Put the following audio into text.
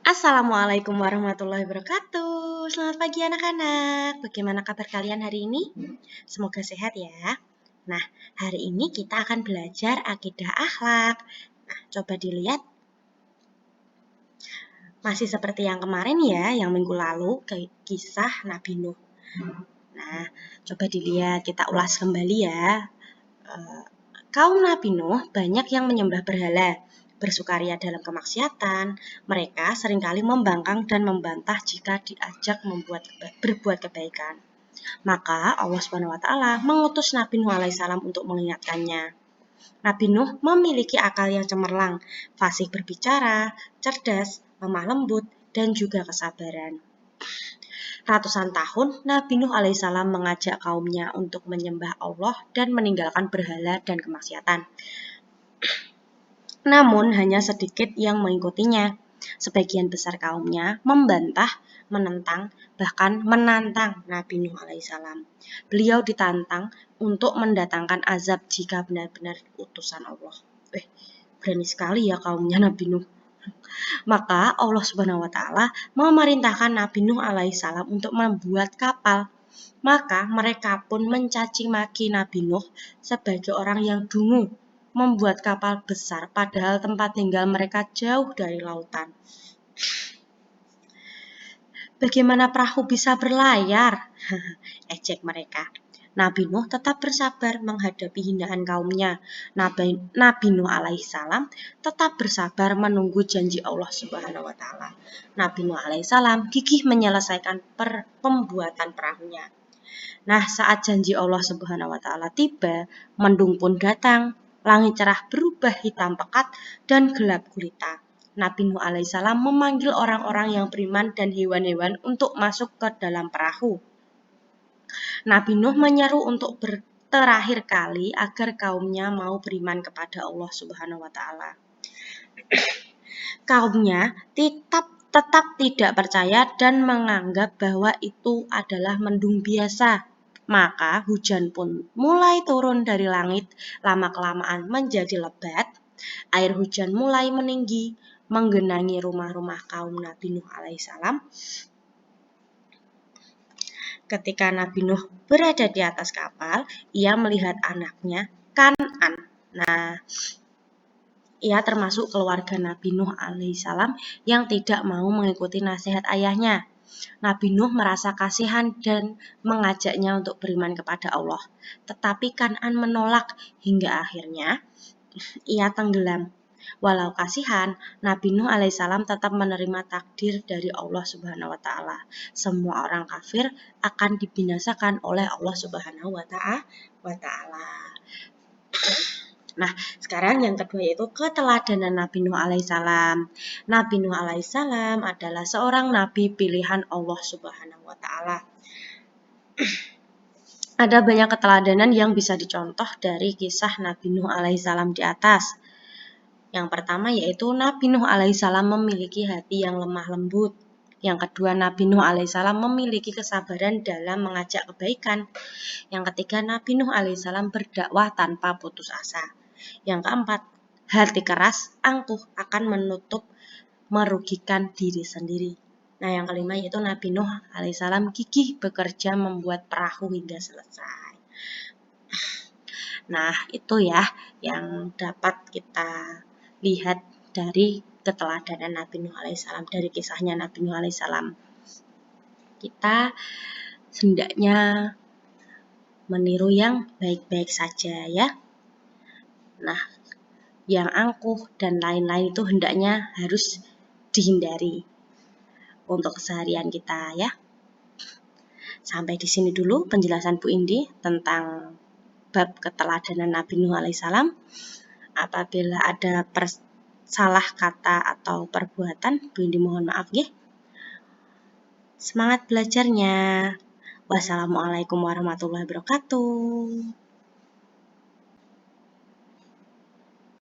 Assalamualaikum warahmatullahi wabarakatuh. Selamat pagi anak-anak. Bagaimana kabar kalian hari ini? Semoga sehat ya. Nah, hari ini kita akan belajar akidah akhlak. Nah, coba dilihat. Masih seperti yang kemarin ya, yang minggu lalu, kisah Nabi Nuh. Nah, coba dilihat, kita ulas kembali ya. Kaum Nabi Nuh banyak yang menyembah berhala, bersukaria dalam kemaksiatan. Mereka seringkali membangkang dan membantah jika diajak berbuat kebaikan. Maka Allah SWT mengutus Nabi Nuh alaihissalam untuk mengingatkannya. Nabi Nuh memiliki akal yang cemerlang, fasih berbicara, cerdas, lemah lembut, dan juga kesabaran. Ratusan tahun Nabi Nuh alaihissalam mengajak kaumnya untuk menyembah Allah dan meninggalkan berhala dan kemaksiatan. Namun hanya sedikit yang mengikutinya. Sebagian besar kaumnya membantah, menentang, bahkan menantang Nabi Nuh alaihissalam. Beliau ditantang untuk mendatangkan azab jika benar-benar utusan Allah. Berani sekali ya kaumnya Nabi Nuh. Maka Allah Subhanahu wa taala memerintahkan Nabi Nuh alaihissalam untuk membuat kapal. Maka mereka pun mencaci maki Nabi Nuh sebagai orang yang dungu, membuat kapal besar padahal tempat tinggal mereka jauh dari lautan. Bagaimana perahu bisa berlayar? Ejek mereka. Nabi Nuh tetap bersabar menghadapi hinaan kaumnya. Nabi Nuh alaihissalam tetap bersabar menunggu janji Allah Subhanahu wa taala. Nabi Nuh alaihissalam gigih menyelesaikan pembuatan perahunya. Nah, saat janji Allah Subhanahu wa taala tiba, mendung pun datang, langit cerah berubah hitam pekat dan gelap gulita. Nabi Nuh alaihissalam memanggil orang-orang yang beriman dan hewan-hewan untuk masuk ke dalam perahu. Nabi Nuh menyeru untuk terakhir kali agar kaumnya mau beriman kepada Allah Subhanahu wa taala. Kaumnya tetap tidak percaya dan menganggap bahwa itu adalah mendung biasa. Maka hujan pun mulai turun dari langit, lama-kelamaan menjadi lebat. Air hujan mulai meninggi, menggenangi rumah-rumah kaum Nabi Nuh alaihissalam. Ketika Nabi Nuh berada di atas kapal, ia melihat anaknya Kan'an. Nah, ia termasuk keluarga Nabi Nuh alaihissalam yang tidak mau mengikuti nasihat ayahnya. Nabi Nuh merasa kasihan dan mengajaknya untuk beriman kepada Allah. Tetapi Kan'an menolak hingga akhirnya ia tenggelam. Walau kasihan, Nabi Nuh alaihissalam tetap menerima takdir dari Allah Subhanahu wa taala. Semua orang kafir akan dibinasakan oleh Allah Subhanahu wa taala. Nah, sekarang yang kedua yaitu keteladanan Nabi Nuh alaihissalam. Nabi Nuh alaihissalam adalah seorang nabi pilihan Allah Subhanahu wa taala. Ada banyak keteladanan yang bisa dicontoh dari kisah Nabi Nuh alaihissalam di atas. Yang pertama yaitu Nabi Nuh alaihissalam memiliki hati yang lemah lembut. Yang kedua, Nabi Nuh alaihissalam memiliki kesabaran dalam mengajak kebaikan. Yang ketiga, Nabi Nuh alaihissalam berdakwah tanpa putus asa. Yang keempat, hati keras, angkuh akan merugikan diri sendiri. Nah, yang kelima yaitu Nabi Nuh alaihissalam gigih bekerja membuat perahu hingga selesai. Nah, itu ya yang dapat kita lihat dari keteladanan Nabi Nuh alaihissalam, dari kisahnya Nabi Nuh alaihissalam. Kita hendaknya meniru yang baik-baik saja ya. Nah, yang angkuh dan lain-lain itu hendaknya harus dihindari untuk keseharian kita ya. Sampai di sini dulu penjelasan Bu Indi tentang bab keteladanan Nabi Nuh alaihissalam. Apabila ada salah kata atau perbuatan, Bu Indi mohon maaf ya. Semangat belajarnya. Wassalamualaikum warahmatullahi wabarakatuh.